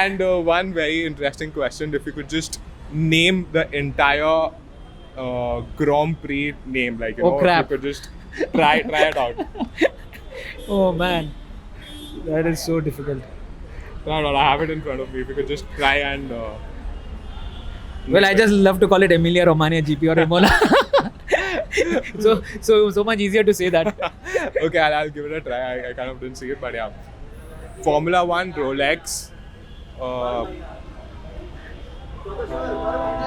And one very interesting question: if you could just name the entire Grand Prix name, like crap. if you could just try it out. Oh man, that is so difficult. No, I have it in front of me. If you could just try and. Well, I just love to call it Emilia Romagna GP or Imola. so much easier to say that. Okay, I'll give it a try. I kind of didn't see it, but yeah. Formula One, Rolex,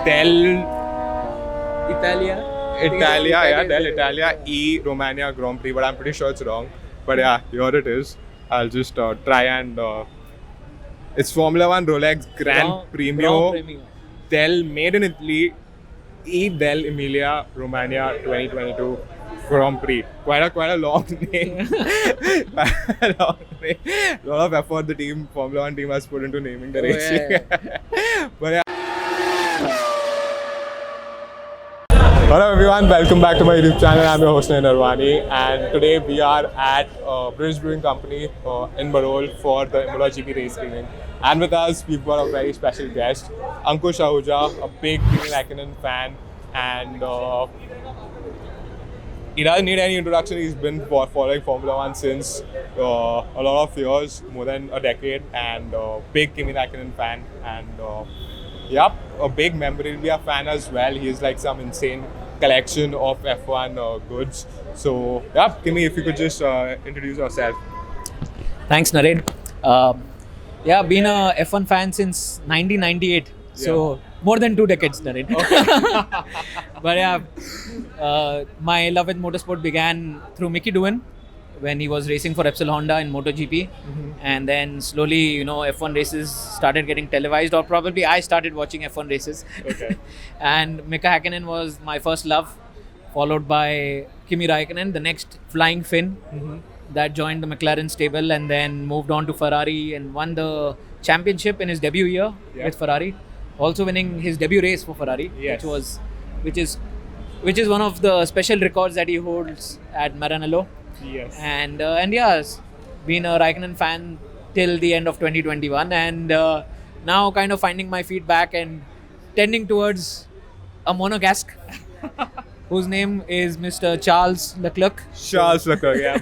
Del Italia, Romagna Grand Prix, but I'm pretty sure it's wrong. But yeah, here it is. I'll just try and. It's Formula One, Rolex, Gran Premio, Del, made in Italy, del Emilia Romagna 2022 Grand Prix. Quite a long name. A lot of effort the Formula One team has put into naming the race. Yeah. But yeah. Hello everyone, welcome back to my YouTube channel. I'm your host Naren Harwani, and today we are at British Brewing Company in Marol for the Imola GP race screening. And with us, we've got a very special guest, Ankush Ahuja, a big Kimi Raikkonen fan, and he doesn't need any introduction. He's been following Formula One since a lot of years, more than a decade, and big Kimi Raikkonen fan, and yep, a big memorabilia fan as well. He's like some insane collection of F1 goods. So, yep, Kimi, if you could just introduce yourself. Thanks, Naren. Yeah, been a F1 fan since 1998. So, more than 2 decades, Naren. Okay. But yeah, my love with motorsport began through Mickey Doohan when he was racing for Repsol Honda in MotoGP. And then slowly, F1 races started getting televised, or probably I started watching F1 races. Okay. And Mika Häkkinen was my first love, followed by Kimi Raikkonen, the next flying Finn that joined the McLaren stable and then moved on to Ferrari and won the championship in his debut year with Ferrari, also winning his debut race for Ferrari, which is one of the special records that he holds at Maranello. Yes. And yeah, been a Raikkonen fan till the end of 2021, and now kind of finding my feet back and tending towards a monegasque whose name is Mr. Charles Leclerc. Charles Leclerc, yeah.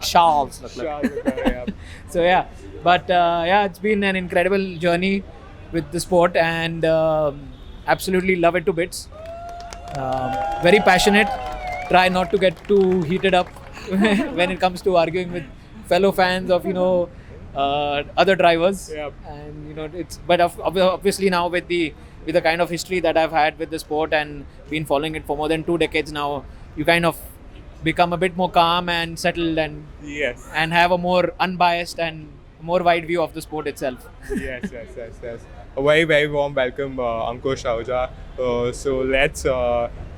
Charles Leclerc. Charles Leclerc, yeah. So yeah, but yeah, it's been an incredible journey with the sport, and absolutely love it to bits. Very passionate. Try not to get too heated up when it comes to arguing with fellow fans of other drivers. Yep. And but obviously now with the kind of history that I've had with the sport and been following it for more than 2 decades now, you kind of become a bit more calm and settled and have a more unbiased and more wide view of the sport itself. Yes. A very, very warm welcome, Ankush Ahuja. So let's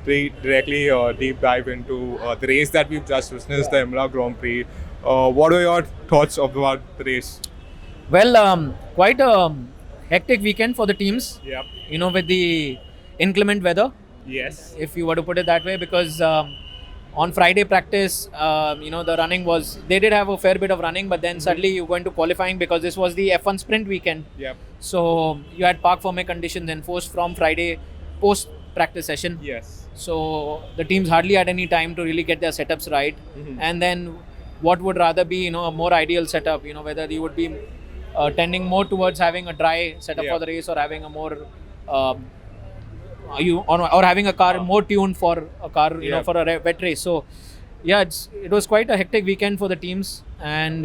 directly deep dive into the race that we've just witnessed, the Imola Grand Prix. What are your thoughts about the race? Well, quite a hectic weekend for the teams. Yep. With the inclement weather. Yes. If you were to put it that way, because on Friday practice, the running they did have a fair bit of running, but then suddenly you went to qualifying because this was the F1 sprint weekend. Yep. So you had park for May conditions enforced from Friday post practice session. Yes. So the teams hardly had any time to really get their setups right. And then what would rather be, a more ideal setup, whether you would be tending more towards having a dry setup for the race, or having a more or having a car more tuned for a car, for a wet race. So yeah, it was quite a hectic weekend for the teams, and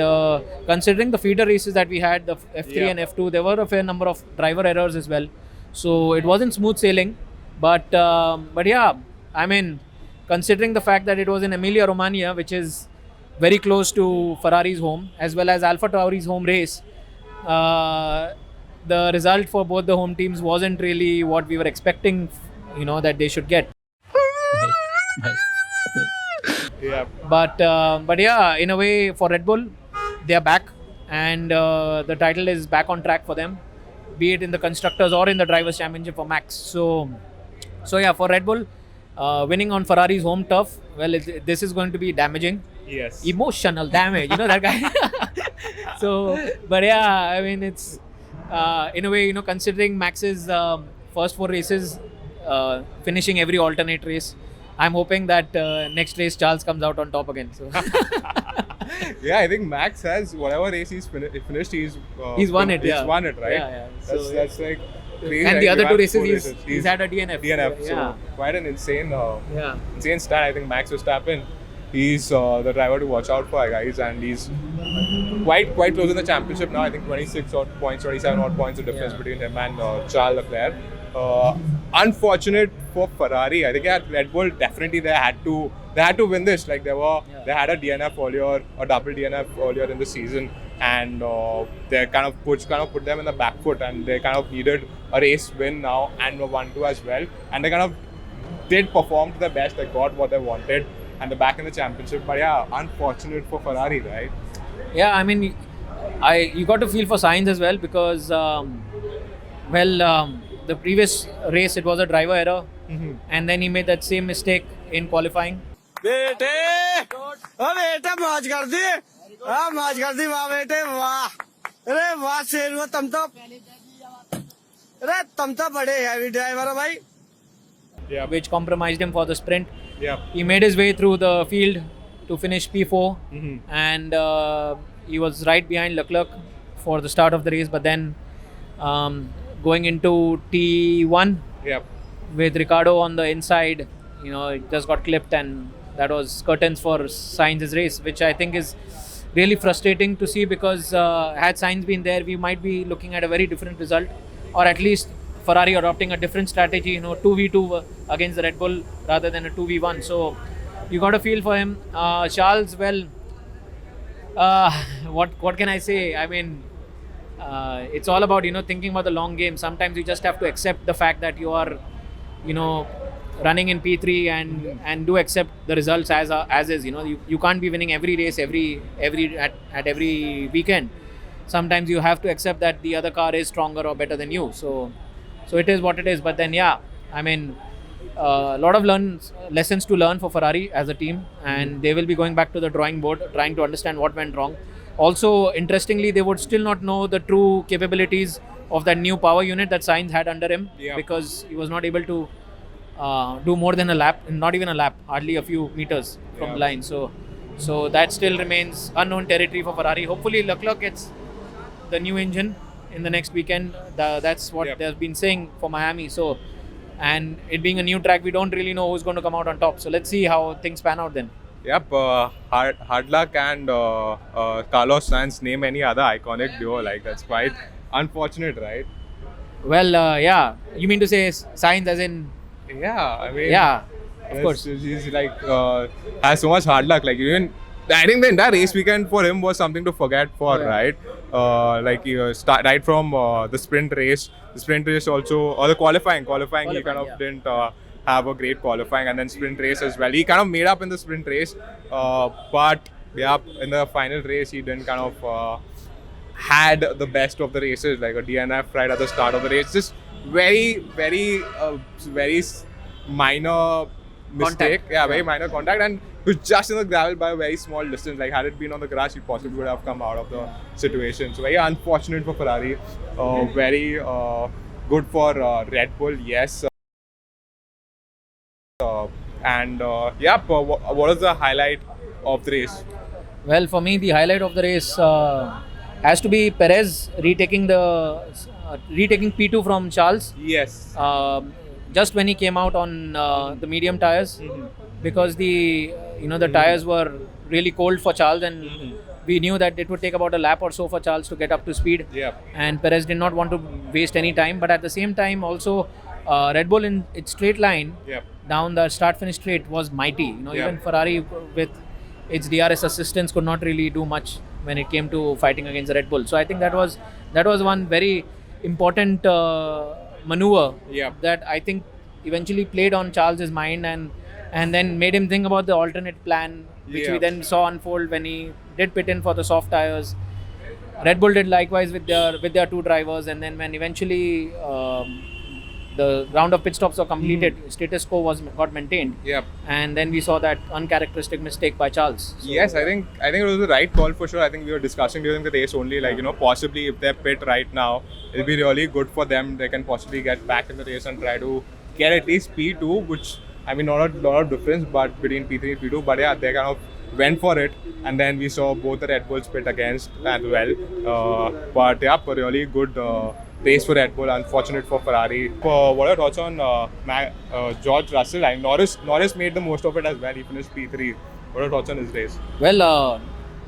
considering the feeder races that we had, the F3 and F2, there were a fair number of driver errors as well. So it wasn't smooth sailing, but yeah, I mean, considering the fact that it was in Emilia Romagna, which is very close to Ferrari's home as well as Alpha Tauri's home race, the result for both the home teams wasn't really what we were expecting, that they should get. Yeah. But yeah, in a way, for Red Bull, they are back, and the title is back on track for them, be it in the constructors or in the drivers' championship for Max. So yeah, for Red Bull, winning on Ferrari's home turf, well, this is going to be damaging. Yes. Emotional damage, that guy. So, but yeah, I mean, in a way, considering Max's first 4 races, finishing every alternate race, I'm hoping that next race Charles comes out on top again. So Yeah, I think Max has whatever race finished, he's won it. He's won it, right? Yeah. So, That's like crazy. and like, the other you 2 have races, 4 he's had a DNF. DNF. So, So quite an insane yeah. insane stat. I think Max Verstappen, he's the driver to watch out for, guys, and he's quite close in the championship now. I think 26 odd points, 27 odd points of difference between him and Charles Leclerc. Unfortunate for Ferrari. I think at Red Bull definitely they had to win this. Like they had a DNF earlier, a double DNF earlier in the season, and they kind of put them in the back foot, and they kind of needed a race win now and a 1-2 as well, and they kind of did perform to their best. They got what they wanted, and they're back in the championship. But yeah, unfortunate for Ferrari, right? Yeah, I mean, you got to feel for Sainz as well because, the previous race it was a driver error, and then he made that same mistake in qualifying. बेटे ओ बेटे मौज कर दी मौज कर दी वाह बेटे वाह अरे वाह शेर तुम तो बड़े हैवी ड्राइवर हो भाई. Yeah. Which compromised him for the sprint. Yeah. He made his way through the field to finish P4, and he was right behind Leclerc for the start of the race, but then going into T1 Yeah. with Ricardo on the inside, it just got clipped, and that was curtains for Sainz's race, which I think is really frustrating to see because had Sainz been there, we might be looking at a very different result, or at least Ferrari adopting a different strategy, 2v2 against the Red Bull rather than a 2v1. So you got to feel for him. Charles, well, what can I say? I mean, it's all about thinking about the long game. Sometimes you just have to accept the fact that you are running in P3 and do accept the results as is. You can't be winning every race at every weekend. Sometimes you have to accept that the other car is stronger or better than you. So it is what it is. But then I mean, a lot of lessons to learn for Ferrari as a team, and they will be going back to the drawing board trying to understand what went wrong. Also, interestingly, they would still not know the true capabilities of that new power unit that Sainz had under him, because he was not able to do more than a lap, not even a lap, hardly a few meters from the line. So that still remains unknown territory for Ferrari. Hopefully, Leclerc gets the new engine in the next weekend. That's what they've been saying for Miami. So, and it being a new track, we don't really know who's going to come out on top. So let's see how things pan out then. Yep, hard luck and Carlos Sainz, name any other iconic duo. Like that's quite unfortunate, right? Well, yeah. You mean to say Sainz as in? Yeah, I mean, yeah, of course. He's like has so much hard luck. Like even I think the entire race weekend for him was something to forget for, right? Like start right from the sprint race also, or the qualifying he kind of didn't have a great qualifying, and then sprint race as well. He kind of made up in the sprint race, but in the final race he didn't kind of had the best of the races, like a DNF right at the start of the race. Just very minor mistake. Contact. Very minor contact, and it was just in the gravel by a very small distance. Like had it been on the grass, he possibly would have come out of the situation. So very unfortunate for Ferrari. Very good for Red Bull, yes. What is the highlight of the race? Well, for me, the highlight of the race has to be Perez retaking P2 from Charles. Yes. Just when he came out on the medium tires, because the tires were really cold for Charles, and we knew that it would take about a lap or so for Charles to get up to speed. And Perez did not want to waste any time, but at the same time also Red Bull in its straight line down the start-finish straight was mighty. Even Ferrari with its DRS assistance could not really do much when it came to fighting against the Red Bull. So I think that was one very important maneuver that I think eventually played on Charles's mind and then made him think about the alternate plan, which we then saw unfold when he did pit in for the soft tires. Red Bull did likewise with their two drivers, and then when eventually the round of pit stops were completed, status quo got maintained. Yep. And then we saw that uncharacteristic mistake by Charles. So, yes, I think it was the right call for sure. I think we were discussing during the race only, like, possibly if they pit right now, it'll be really good for them. They can possibly get back in the race and try to get at least P2, which, I mean, not a lot of difference but between P3 and P2, but yeah, they kind of went for it, and then we saw both the Red Bulls pit against as well. But yeah, a really good race for Red Bull. Unfortunate for Ferrari. What are your thoughts on George Russell? And Norris made the most of it as well. He finished P3. What are your thoughts on his race? Well,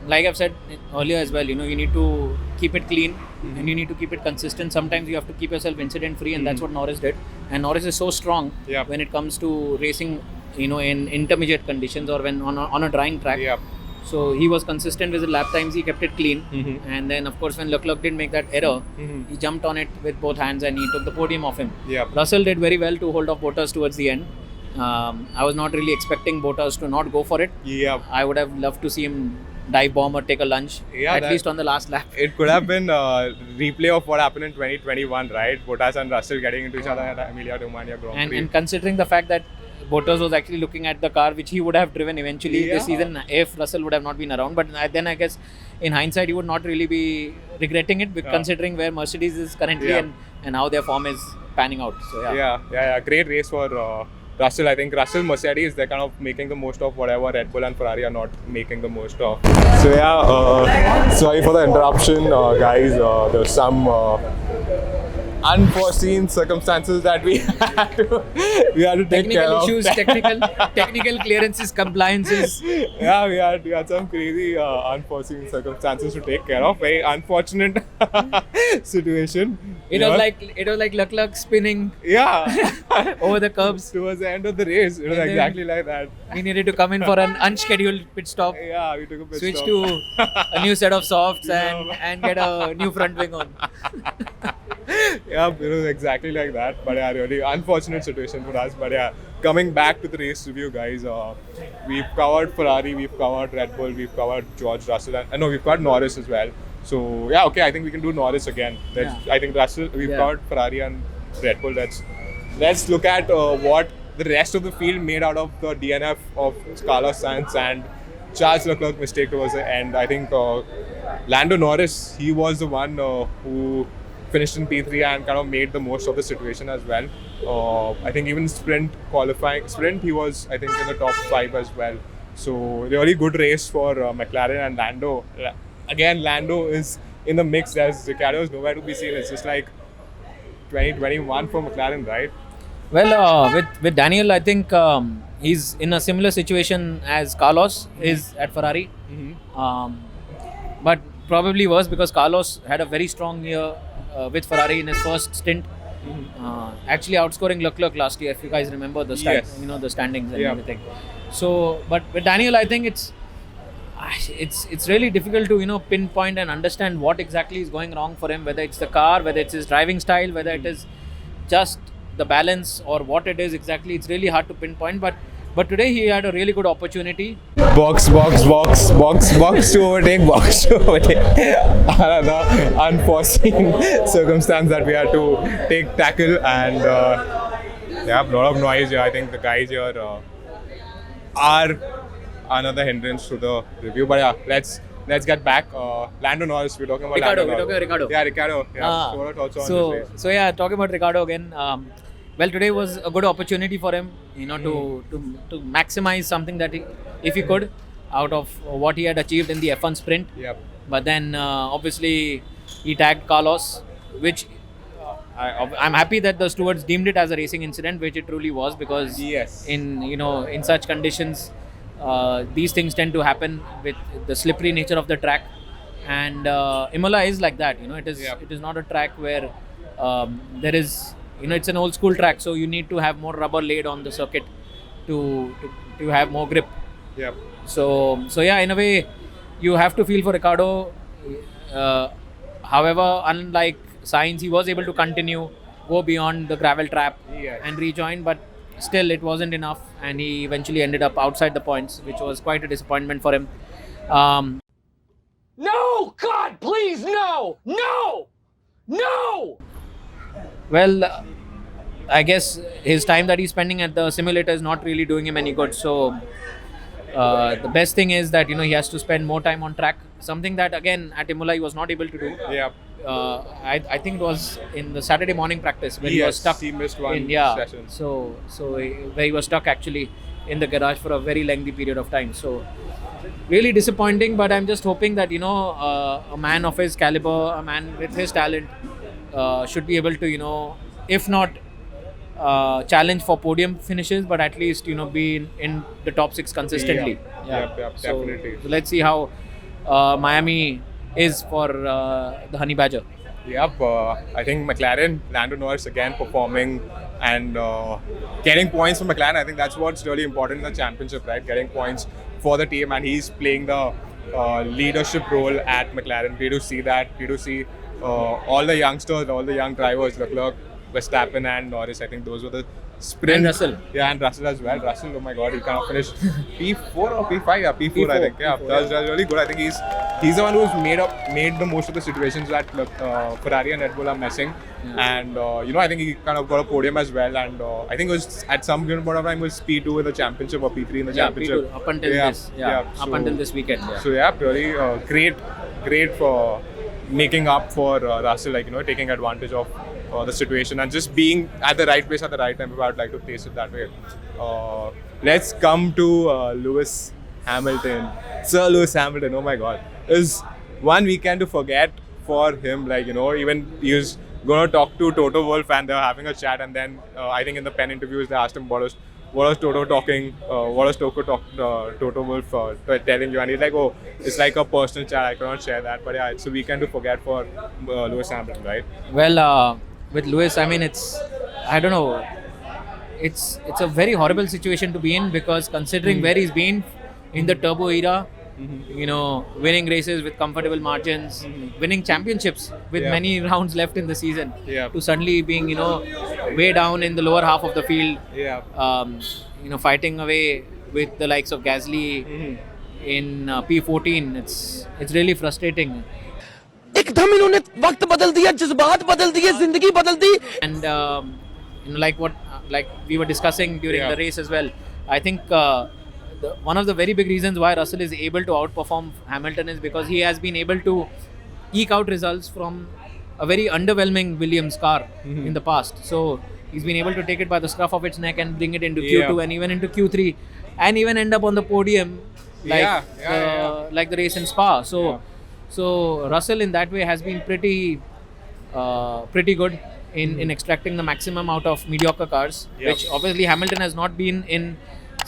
like I've said earlier as well, you need to keep it clean and you need to keep it consistent. Sometimes you have to keep yourself incident free, and that's what Norris did. And Norris is so strong when it comes to racing, in intermediate conditions or when on a drying track. Yeah. So he was consistent with the lap times, he kept it clean. And then of course when Leclerc did make that error, he jumped on it with both hands and he took the podium off him. Yeah. Russell did very well to hold off Bottas towards the end. I was not really expecting Bottas to not go for it. Yeah. I would have loved to see him dive bomb or take a lunge, at least on the last lap. It could have been a replay of what happened in 2021, right? Bottas and Russell getting into each other at Emilia Romagna Grand Prix. And considering the fact that Bottas was actually looking at the car which he would have driven eventually this season if Russell would have not been around. But then I guess in hindsight he would not really be regretting it, considering where Mercedes is currently and how their form is panning out. So yeah. Great race for Russell. I think Russell, Mercedes, they're kind of making the most of whatever Red Bull and Ferrari are not making the most of. So yeah, sorry for the interruption, guys. There's some unforeseen circumstances that we had to take care of. Technical clearances, compliances. Yeah, we had some crazy unforeseen circumstances to take care of. Very unfortunate situation. It was like Leclerc spinning over the curbs towards the end of the race. It was exactly like that. We needed to come in for an unscheduled pit stop. Yeah, we took a pit switch stop. to a new set of softs and get a new front wing on. Yeah, it was exactly like that. But yeah, really unfortunate situation for us. But yeah, coming back to the race review, guys, we've covered Ferrari, we've covered Red Bull, we've covered George Russell, and we've covered Norris as well. So yeah, okay, I think we can do Norris again. I think Russell, we've covered Ferrari and Red Bull. Let's look at what the rest of the field made out of the DNF of Carlos Sainz and Charles Leclerc mistake towards the end. I think Lando Norris, he was the one who finished in P3 and kind of made the most of the situation as well. I think even sprint, he was, I think, in the top 5 as well. So really good race for McLaren and Lando. Again, Lando is in the mix. Ricciardo is nowhere to be seen. It's just like 2021 for McLaren, right? Well, with Daniel, I think he's in a similar situation as Carlos is at Ferrari. But probably worse because Carlos had a very strong year with Ferrari in his first stint. Actually outscoring Leclerc last year, if you guys remember the the standings and everything. So, but with Daniel, I think it's really difficult to pinpoint and understand what exactly is going wrong for him, whether it's the car, whether it's his driving style, whether it is just the balance or what it is exactly. It's really hard to pinpoint, but today he had a really good opportunity. Box to overtake. Another unforeseen circumstance that we had to tackle, and a lot of noise here. I think the guys here are another hindrance to the review. But yeah, let's get back. Lando Norris, we're talking about Ricciardo. Yeah, Ricciardo. Yeah. So what are your thoughts on this race? So yeah, talking about Ricciardo again. Well, today was a good opportunity for him, to maximize something that if he could, out of what he had achieved in the F1 sprint. Yep. But then obviously he tagged Carlos, which I'm happy that the stewards deemed it as a racing incident, which it truly was, because in such conditions these things tend to happen with the slippery nature of the track, and Imola is like that. It is not a track where there is. It's an old school track, so you need to have more rubber laid on the circuit to have more grip. Yep. So yeah, in a way, you have to feel for Ricciardo. However, unlike Sainz, he was able to go beyond the gravel trap and rejoin, but still it wasn't enough, and he eventually ended up outside the points, which was quite a disappointment for him. No! God, please, no! No! No! Well, I guess his time that he's spending at the simulator is not really doing him any good. So the best thing is that he has to spend more time on track. Something that again at Imola he was not able to do. Yeah. I think it was in the Saturday morning practice when he was stuck. He missed one session. Where he was stuck actually in the garage for a very lengthy period of time. So really disappointing. But I'm just hoping that a man of his caliber, a man with his talent, should be able to if not challenge for podium finishes, but at least be in the top 6 consistently. Yeah, So definitely. let's see how Miami is for the Honey Badger. Yep, I think McLaren, Lando Norris again performing and getting points for McLaren. I think that's what's really important in the championship, right? Getting points for the team, and he's playing the leadership role at McLaren. Great to see that. Great to see all the youngsters, all the young drivers, Leclerc, Verstappen and Norris. I think those were the sprint. And Russell. Yeah, and Russell as well. Russell, oh my God, he kind of finished P4 or P5? Yeah, P4 I think. Yeah, that's really good. I think he's the one who's made the most of the situations that Ferrari and Red Bull are messing. Yeah. And I think he kind of got a podium as well. And I think it was at some given point of time it was P2 in the championship or P3 in the championship. P2, up until this. Up until this weekend. Yeah. So yeah, really great for making up for Russell, taking advantage of the situation and just being at the right place at the right time. If I would like to place it that way. Let's come to Lewis Hamilton. Sir Lewis Hamilton, oh my God. It was one weekend to forget for him. Even he was going to talk to Toto Wolff and they were having a chat, and then I think in the pen interviews they asked him what was Toto talking, what was Toto Wolff telling you, and he's like, oh, it's like a personal chat, I cannot share that. But yeah, it's a weekend to forget for Lewis Hamilton, right? Well, with Lewis, I mean, I don't know, it's a very horrible situation to be in, because considering where he's been in the turbo era, winning races with comfortable margins, winning championships with many rounds left in the season, to suddenly being way down in the lower half of the field, fighting away with the likes of Gasly in P14. It's really frustrating. एकदम इन्होंने वक्त बदल दिया, जज्बात बदल दिए, जिंदगी बदल दी. And like we were discussing during the race as well, I think one of the very big reasons why Russell is able to outperform Hamilton is because he has been able to eke out results from a very underwhelming Williams car in the past. So he's been able to take it by the scruff of its neck and bring it into Q2 and even into Q3, and even end up on the podium like the race in Spa. So Russell in that way has been pretty good in extracting the maximum out of mediocre cars, which obviously Hamilton has not been in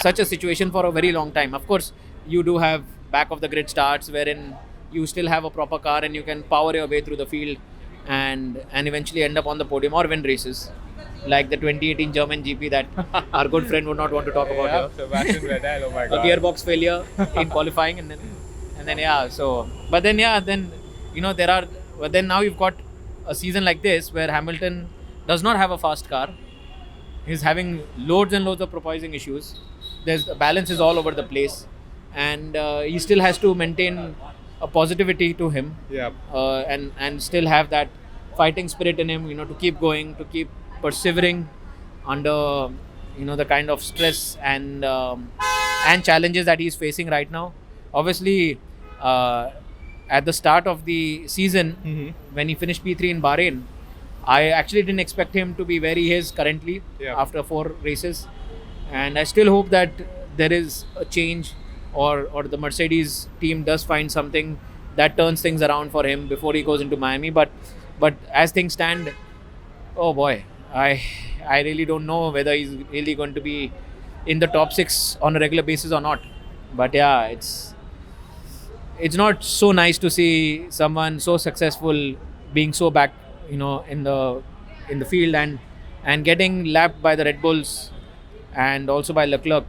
such a situation for a very long time. Of course, you do have back of the grid starts wherein you still have a proper car and you can power your way through the field and eventually end up on the podium or win races, like the 2018 German GP that our good friend would not want to talk about here. Sebastian Vettel, oh my God. A gearbox failure in qualifying, and then now you've got a season like this where Hamilton does not have a fast car. He's having loads and loads of porpoising issues. The balance is all over the place, and he still has to maintain a positivity to him, and still have that fighting spirit in him, to keep going, to keep persevering under the kind of stress and challenges that he's facing right now. Obviously, at the start of the season, when he finished P3 in Bahrain, I actually didn't expect him to be where he is currently after 4 races, and I still hope that there is a change, or the Mercedes team does find something that turns things around for him before he goes into Miami. But as things stand, oh boy, I really don't know whether he's really going to be in the top 6 on a regular basis or not. But yeah, it's not so nice to see someone so successful being so back, in the field and getting lapped by the Red Bulls and also by Leclerc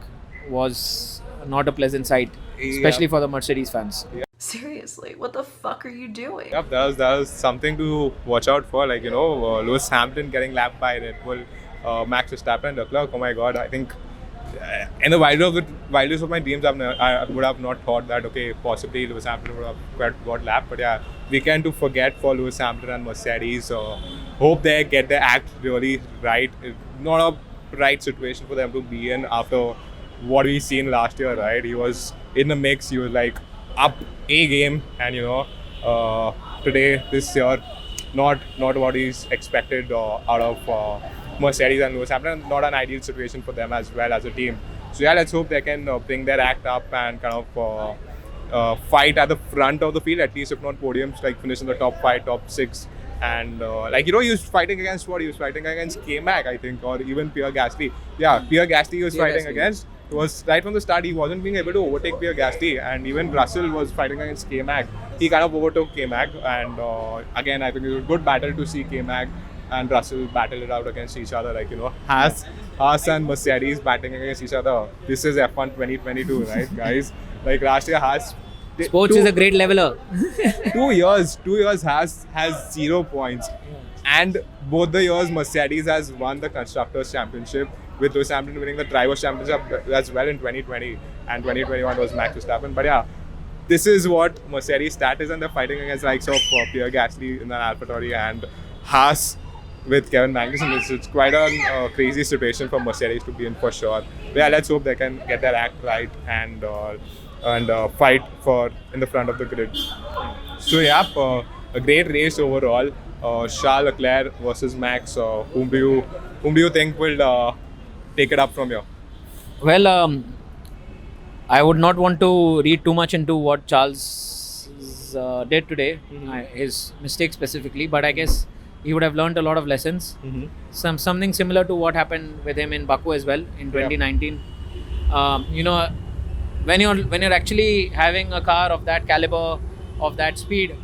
was not a pleasant sight, especially for the Mercedes fans. Seriously, what the fuck are you doing? Yep, that was something to watch out for. Lewis Hamilton getting lapped by Red Bull, Max Verstappen and Leclerc. Oh my God, I think in the wildest of my dreams, I would have not thought that, okay, possibly Lewis Hamilton would have got lapped. But yeah, weekend to forget for Lewis Hamilton and Mercedes. hope they get their act really right. It's not a right situation for them to be in after what we seen last year, right? He was in the mix. He was like up a game, and today this year, not what is expected out of Mercedes and Lewis Hamilton. Not an ideal situation for them as well as a team. So yeah, let's hope they can bring their act up and kind of fight at the front of the field, at least if not podiums, like finish in the top 5, top 6. And he was fighting against what? He was fighting against K-Mac, I think, or even Pierre Gasly. Yeah, Pierre Gasly he was fighting against. It was right from the start, he wasn't being able to overtake Pierre Gasly, and even Russell was fighting against K-Mac. He kind of overtook K-Mac, and again, I think it was a good battle to see K-Mac and Russell battle it out against each other. Haas and Mercedes battling against each other. This is F1 2022, right, guys? Like last year, Haas. Sports is a great leveler. 2 years has 0 points, and both the years Mercedes has won the Constructors' Championship, with Lewis Hamilton winning the Drivers' Championship as well in 2020, and 2021 was Max Verstappen. But yeah, this is what Mercedes stat is, and they're fighting against likes of Pierre Gasly in an AlphaTauri and Haas with Kevin Magnussen. It's quite a crazy situation for Mercedes to be in for sure. But yeah, let's hope they can get their act right and fight for in the front of the grid. So yeah, a great race overall. Charles Leclerc versus Max. Whom do you think will take it up from here? Well, I would not want to read too much into what Charles did today, his mistake specifically, but I guess he would have learned a lot of lessons. Something similar to what happened with him in Baku as well in 2019. When you're actually having a car of that caliber, of that speed,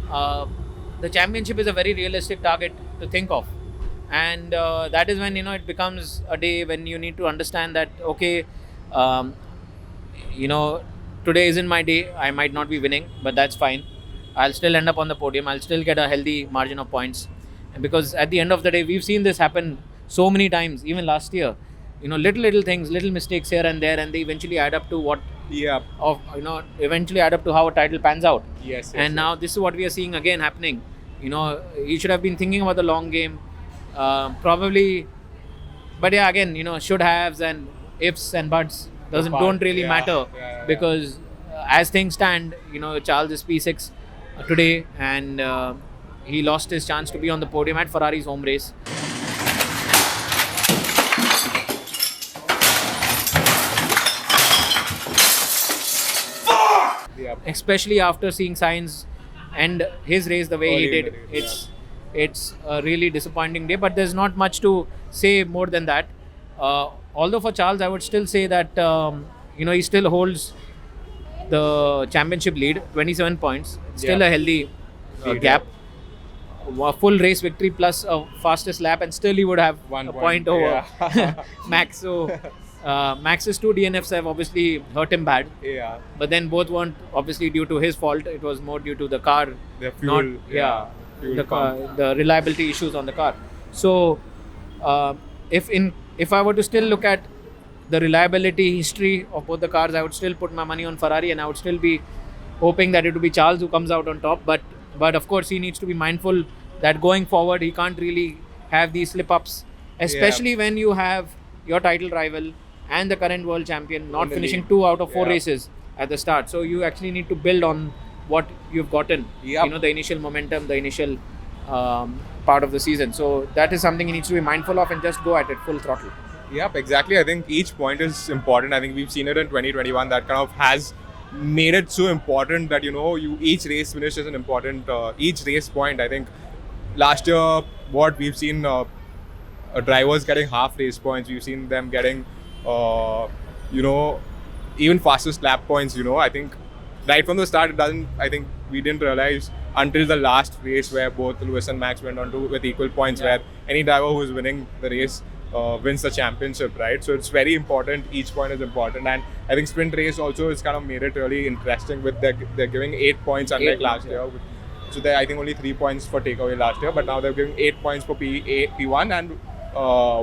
the championship is a very realistic target to think of, and that is when it becomes a day when you need to understand that okay, today isn't my day. I might not be winning, but that's fine. I'll still end up on the podium. I'll still get a healthy margin of points, and because at the end of the day, we've seen this happen so many times, even last year. Little things, little mistakes here and there, and they eventually add up to what. Yeah. Eventually add up to how a title pans out. Yes. And now this is what we are seeing again happening. You should have been thinking about the long game, probably. But yeah, again, should haves and ifs and buts don't really matter because as things stand, Charles is P6 today, and he lost his chance to be on the podium at Ferrari's home race. Especially after seeing Sainz end his race the way he did, it's a really disappointing day. But there's not much to say more than that. Although for Charles, I would still say that he still holds the championship lead, 27 points. Still a healthy gap. A full race victory plus a fastest lap, and still he would have 1 point over Max. So Max's 2 DNFs have obviously hurt him bad. Yeah. But then both weren't obviously due to his fault. It was more due to the car. The fuel. The reliability issues on the car. So if I were to still look at the reliability history of both the cars, I would still put my money on Ferrari, and I would still be hoping that it would be Charles who comes out on top. But of course, he needs to be mindful that going forward, he can't really have these slip-ups, especially when you have your title rival and the current world champion not finishing 2 out of 4 races at the start. So you actually need to build on what you've gotten, the initial momentum, the initial part of the season. So that is something he needs to be mindful of and just go at it full throttle. Yep, exactly. I think each point is important. I think we've seen it in 2021 that kind of has made it so important that each race finish is an important each race point. I think last year what we've seen drivers getting half race points, we've seen them getting even fastest lap points. I think right from the start I think we didn't realize until the last race where both Lewis and Max went on to with equal points, where any driver who's winning the race wins the championship, right? So it's very important. Each point is important, and I think sprint race also has kind of made it really interesting with they're giving 8 points unlike last year. So I think only 3 points for takeaway last year, but now they're giving 8 points for P1 and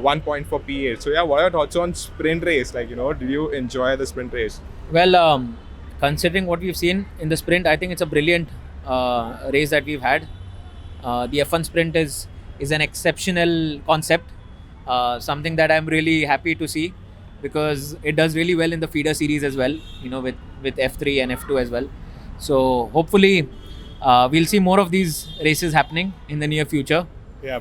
1 point for P8. So yeah, what are your thoughts on sprint race? Did you enjoy the sprint race? Well, considering what we've seen in the sprint, I think it's a brilliant race that we've had. The F1 sprint is is an exceptional concept. Something that I'm really happy to see, because it does really well in the feeder series as well, with F3 and F2 as well. So hopefully we'll see more of these races happening in the near future. Yeah.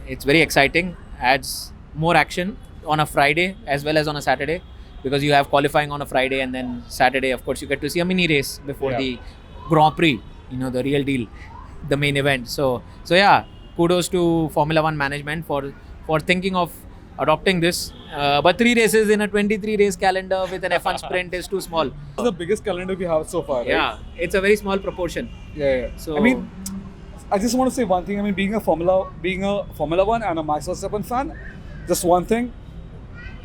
It's very exciting, adds more action on a Friday as well as on a Saturday, because you have qualifying on a Friday, and then Saturday, of course, you get to see a mini race before the Grand Prix, the real deal, the main event. So yeah, kudos to Formula One management for thinking of adopting this. But 3 races in a 23 race calendar with an F1 sprint is too small. It's the biggest calendar we have so far, right? Yeah, it's a very small proportion. Yeah. So I mean, I just want to say one thing. I mean, being a Formula One and a Max Verstappen fan, just one thing.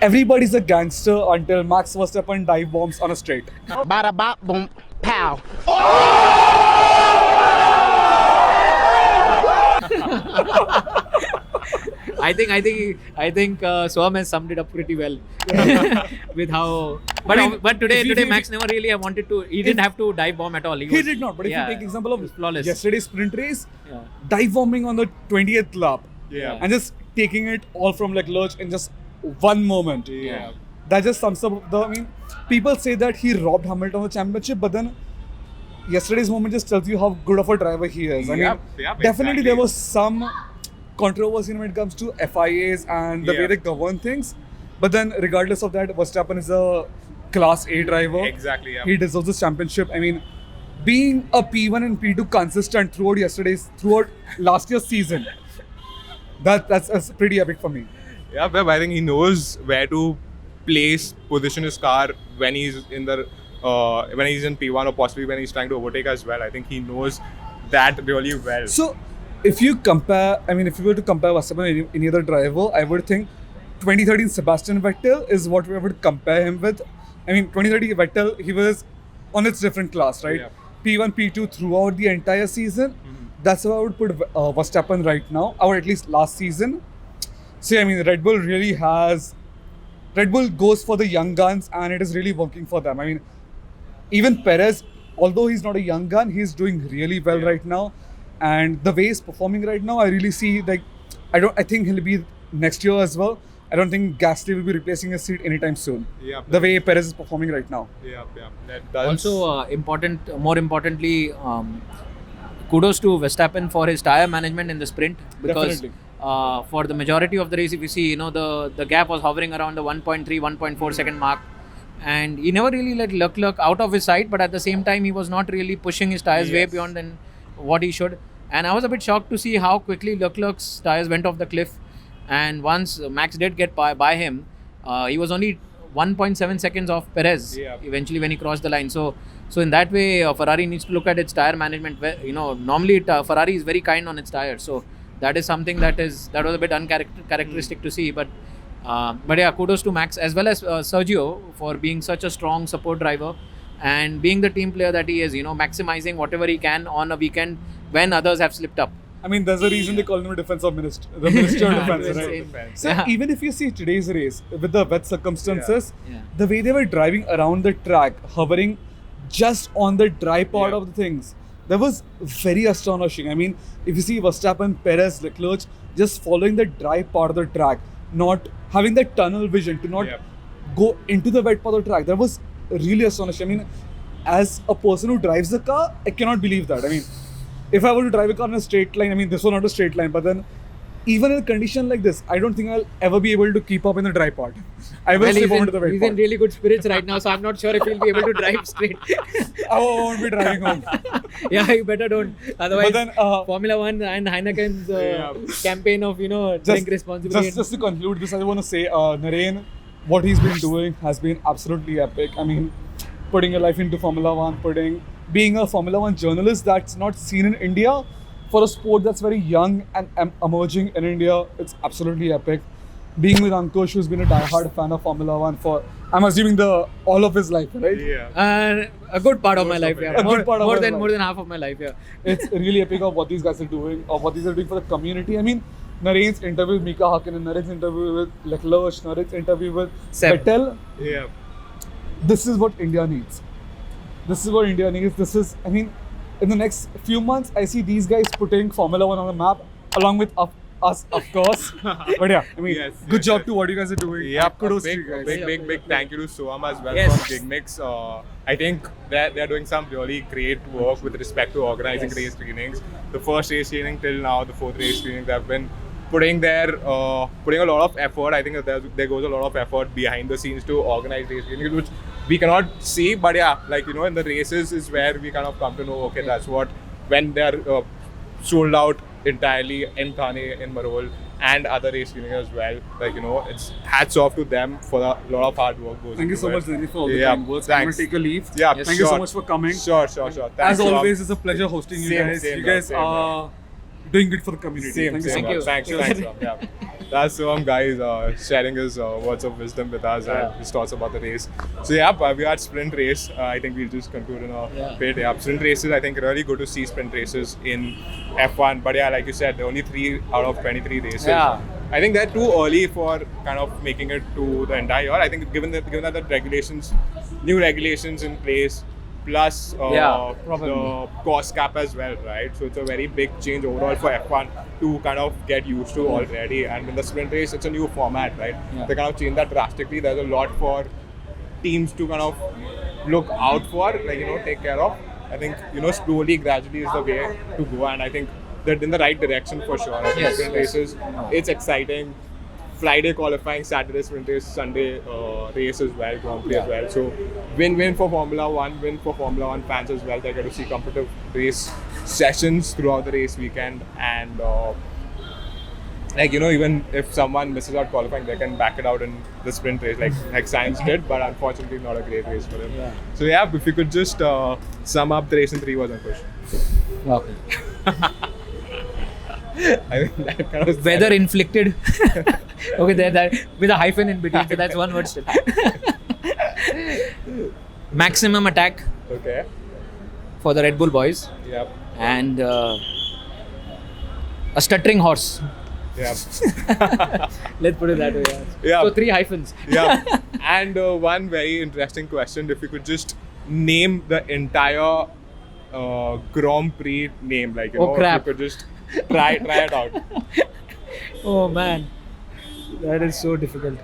Everybody's a gangster until Max Verstappen dive bombs on a straight. Bada bop boom pow. I think Swam has summed it up pretty well with how. But today Max never really wanted to. He didn't have to dive bomb at all. He did not. But if you take example of flawless. Yesterday's sprint race, dive bombing on the 20th lap, and just taking it all from Leclerc in just one moment. Yeah. That just sums up I mean, people say that he robbed Hamilton of the championship, but then yesterday's moment just tells you how good of a driver he is. I mean, definitely there was some controversy when it comes to FIAs and the way they govern things. But then regardless of that, Verstappen is a Class A driver. Exactly, yeah. He deserves this championship. I mean, being a P1 and P2 consistent throughout last year's season, that's pretty epic for me. Yeah, Beb, I think he knows where to position his car when he's in when he's in P1 or possibly when he's trying to overtake as well. I think he knows that really well. So, if you were to compare Verstappen with any other driver, I would think 2013 Sebastian Vettel is what we would compare him with. I mean, 2013 Vettel, he was on its different class, right? Yeah. P1, P2 throughout the entire season. That's how I would put Verstappen right now, or at least last season. See, I mean, Red Bull goes for the young guns, and it is really working for them. I mean, even Perez, although he's not a young gun, he's doing really well right now. And the way he's performing right now, I really see, I think he'll be next year as well. I don't think Gasly will be replacing his seat anytime soon. Yeah. The way Perez is performing right now. Yeah. That does. Also, more importantly, kudos to Verstappen for his tyre management in the sprint, because for the majority of the race, if you see, the gap was hovering around the 1.3, 1.4 second mark, and he never really let Leclerc out of his sight, but at the same time, he was not really pushing his tyres way beyond than what he should. And I was a bit shocked to see how quickly Leclerc's tyres went off the cliff. And once Max did get by him, he was only 1.7 seconds off Perez eventually when he crossed the line. So in that way, Ferrari needs to look at its tyre management. Normally Ferrari is very kind on its tyres. So that is something that was a bit uncharacteristic to see. But yeah, kudos to Max as well as Sergio for being such a strong support driver and being the team player that he is. Maximizing whatever he can on a weekend when others have slipped up. I mean, there's a reason they call him a defensive minister, the Minister of Defense, right? So even if you see today's race with the wet circumstances, the way they were driving around the track, hovering just on the dry part of the things, that was very astonishing. I mean, if you see Verstappen, Perez, Leclerc just following the dry part of the track, not having that tunnel vision to not go into the wet part of the track, that was really astonishing. I mean, as a person who drives the car, I cannot believe that. I mean, if I were to drive a car in a straight line, I mean, this was not a straight line, but then even in a condition like this, I don't think I'll ever be able to keep up in the dry part. I will slip over to the wet He's part. in really good spirits right now, so I'm not sure if he'll be able to drive straight. I won't be driving home. Yeah, you better don't. Otherwise, But then, Formula One and Heineken's campaign of, drink responsibly. Just to conclude this, I want to say, Naren, what he's been doing has been absolutely epic. I mean, putting your life into Formula One, being a Formula One journalist that's not seen in India, for a sport that's very young and emerging in India, it's absolutely epic. Being with Ankush, who's been a diehard fan of Formula One for, I'm assuming, all of his life, right? Yeah. A good part of my life, yeah. More than half of my life, yeah. It's really epic of what these guys are doing, or what these are doing for the community. I mean, Naren's interview with Mika Hakkinen, Naren's interview with Leclerc, Naren's interview with Vettel. Yeah. This is what India needs. I mean, in the next few months, I see these guys putting Formula One on the map along with us, of course. But yeah, I mean, Yes, good yes, job yes. to what you guys are doing. Yep, Kudos to big, you guys. big thank you to Soham as well Yes. from Gigminx. I think they're doing some really great work with respect to organizing race screenings. The first race screening till now, the fourth race screening, they've been putting a lot of effort. I think that there goes a lot of effort behind the scenes to organize race screenings, which we cannot see. But yeah, like in the races is where we kind of come to know. Okay, that's what when they're sold out entirely in Thane, in Marol, and other race screenings as well. Like it's hats off to them for a lot of hard work goes. Thank you so into much, it. Naren, for all the Yeah, kind words. I'm thanks. gonna take a leave. Yeah, Thank you so sure. much for coming. Sure. Thanks, As Soham. always, it's a pleasure hosting you Same, guys. same, you guys same, are doing good for the community. Same, Thank you so same. much. you. Thanks, Soham. Yeah. That's Soham, guys, sharing his words of wisdom with us and his thoughts about the race. So yeah, we had sprint race. I think we'll just conclude in a bit. Yeah, sprint races. I think really good to see sprint races in F1. But yeah, like you said, only 3 out of 23 races. Yeah. I think they're too early for kind of making it to the entire year. I think given that the new regulations in place, plus the cost cap as well, right? So it's a very big change overall for F1 to kind of get used to already. And in the sprint race, it's a new format, right? Yeah. They kind of change that drastically. There's a lot for teams to kind of look out for, take care of. I think slowly, gradually is the way to go, and I think that in the right direction for sure. I think sprint races, it's exciting. Friday qualifying, Saturday sprint race, Sunday race as well, Grand Prix as well. So win for Formula 1, win for Formula 1 fans as well. They get to see competitive race sessions throughout the race weekend, and even if someone misses out qualifying, they can back it out in the sprint race like Sainz did, but unfortunately not a great race for him. Yeah. So yeah, if you could just sum up the race in 3 words, Ankush. Okay. I think that kind of Weather inflicted. Okay, that with a hyphen in between, so that's one word still. Maximum attack Okay. for the Red Bull boys, Yep. and a stuttering horse. Yep. Let's put it that way. Yeah. Yeah. So 3 hyphens. Yeah. And one very interesting question: if you could just name the entire Grand Prix name, Oh, if crap. you could just try it out. Oh man, that is so difficult.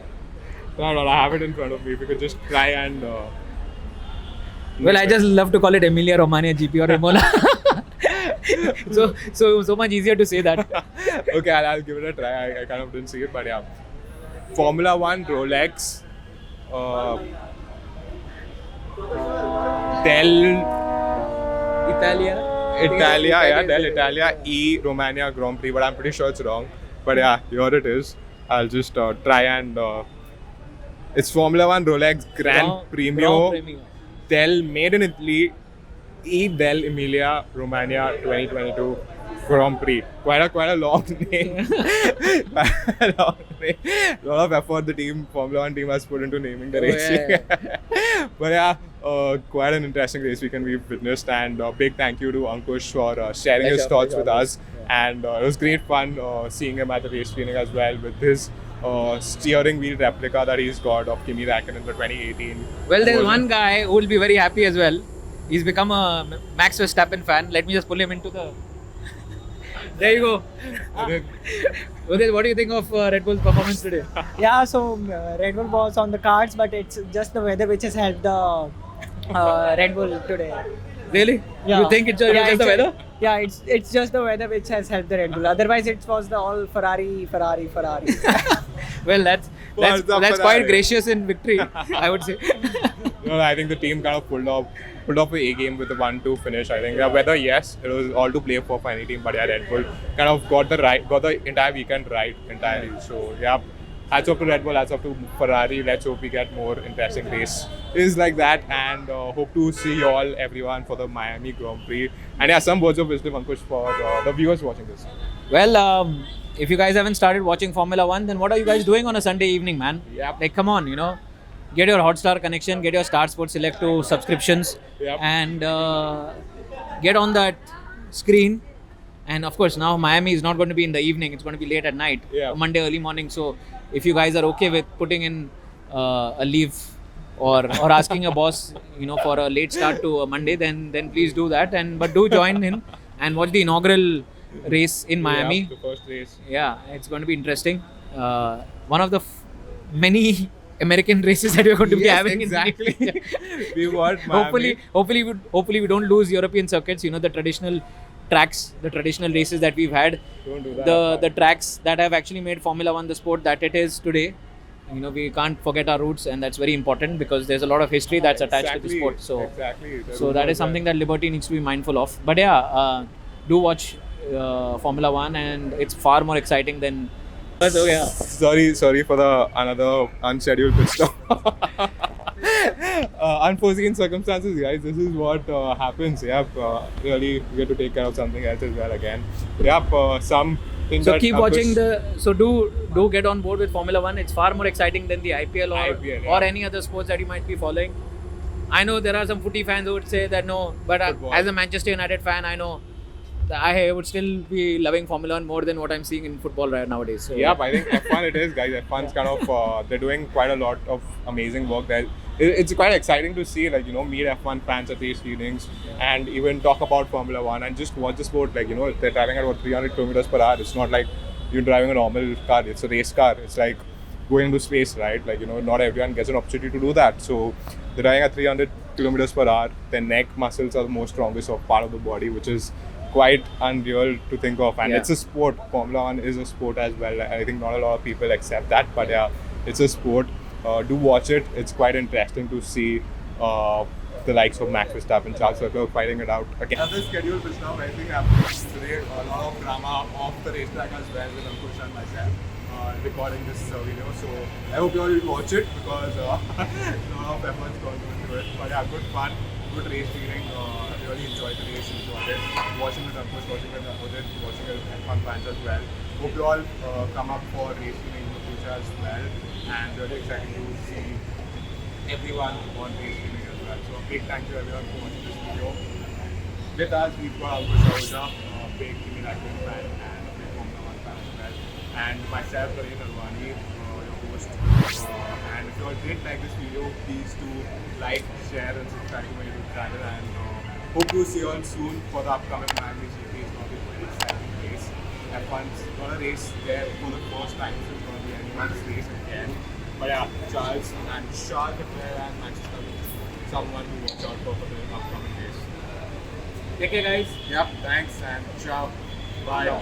No, I have it in front of me. If you could just try and. Well, I just love to call it Emilia Romagna GP or Imola. so much easier to say that. Okay, I'll give it a try. I kind of didn't see it, but yeah. Formula 1, Rolex, Del Italia, Romagna Grand Prix, but I'm pretty sure it's wrong. But yeah, here it is. I'll just try and. It's Formula 1 Rolex Grand Premio del Made in Italy del Emilia Romagna 2022 Grand Prix. Quite a long name. A lot of effort the Formula 1 team has put into naming the race. But yeah, quite an interesting race weekend we've witnessed, and big thank you to Ankush for sharing his thoughts with us. And it was great fun seeing him at the race screening as well with his steering wheel replica that he's got of Kimi Raikkonen in the 2018. Well, there's one guy who will be very happy as well. He's become a Max Verstappen fan. Let me just pull him into the. There you go. Udit, what do you think of Red Bull's performance today? Yeah, so Red Bull was on the cards, but it's just the weather which has helped the Red Bull today. Really? Yeah. You think it's just the weather? Yeah, it's just the weather which has helped the Red Bull. Otherwise, it was the all Ferrari. Well, that's quite gracious in victory, I would say. No, I think the team kind of pulled off the A game with the 1-2 finish. I think whether yes, it was all to play for any team, but yeah, Red Bull kind of got the entire weekend right entirely. So yeah, hats off to Red Bull, hats off to Ferrari. Let's hope we get more interesting races like that, and hope to see you all, everyone, for the Miami Grand Prix. And yeah, some words of wisdom, Ankush, for the viewers watching this. Well, if you guys haven't started watching Formula 1, then what are you guys doing on a Sunday evening, man? Yep. Like, come on, get your Hotstar connection, get your Star Sports Select 2 subscriptions, and get on that screen. And of course, now Miami is not going to be in the evening; it's going to be late at night, Monday early morning. So, if you guys are okay with putting in a leave or asking your boss, for a late start to a Monday, then please do that. But do join in and watch the inaugural race in Miami. Yeah, the first race. Yeah, it's going to be interesting. One of the many American races that we're going to be having. Exactly. In the future. We want Miami. Hopefully we don't lose European circuits. You know, the traditional tracks, the traditional races that we've had. Don't do that. The tracks that have actually made Formula One the sport that it is today. You know, we can't forget our roots, and that's very important because there's a lot of history that's attached to the sport. So, exactly. so that is something that Liberty needs to be mindful of. But yeah, do watch Formula One, and it's far more exciting than. So yeah. Sorry for the another unscheduled pit stop. Unforeseen circumstances, guys. This is what happens. Really, we get to take care of something else as well again. Something. So that keep Ankush- watching the. So do get on board with Formula One. It's far more exciting than the IPL or any other sports that you might be following. I know there are some footy fans who would say that no, but as a Manchester United fan, I know that I would still be loving Formula One more than what I'm seeing in football right nowadays. So, yeah, I think F1 it is, guys. F1's kind of they're doing quite a lot of amazing work there. It's quite exciting to see, like, you know, meet F1 fans at these meetings and even talk about Formula One and just watch the sport. Like, you know, they're driving at about 300 kilometers per hour. It's not like you're driving a normal car. It's a race car. It's like going into space, right? Like, you know, not everyone gets an opportunity to do that. So they're driving at 300 kilometers per hour. Their neck muscles are the most strongest of part of the body, which is quite unreal to think of. And it's a sport. Formula One is a sport as well. I think not a lot of people accept that, but yeah, it's a sport. Do watch it. It's quite interesting to see the likes of Max Verstappen, Charles Leclerc fighting it out again. Another schedule which now everything happens today. A lot of drama off the racetrack as well with Ankush and myself recording this video. So I hope you all will watch it because a lot of effort's gone into it. But yeah, good fun, good race feeling. Really enjoyed the race, enjoyed it. Watching with Ankush, watching with Ahuja, watching with F1 fans as well. Hope you all come up for race feeling in the future as well. And really excited to see everyone on race feeling as well. So a big thank you everyone for watching this video. With us, we've got Ankush Ahuja, big Kimi Raikkonen fan and a big Formula One fan as well. And myself, Naren Harwani, your host. And if you all did like this video, please do like, share and subscribe to my YouTube channel. And hope to see you all soon for the upcoming Miami GP. It's going to be a very exciting race. F1's going to race there for the first time. So it's going to be anyone's race again. But yeah, Charles Leclerc and Manchester is someone to watch out for the upcoming race. Take care, guys. Yep, thanks and ciao. Bye.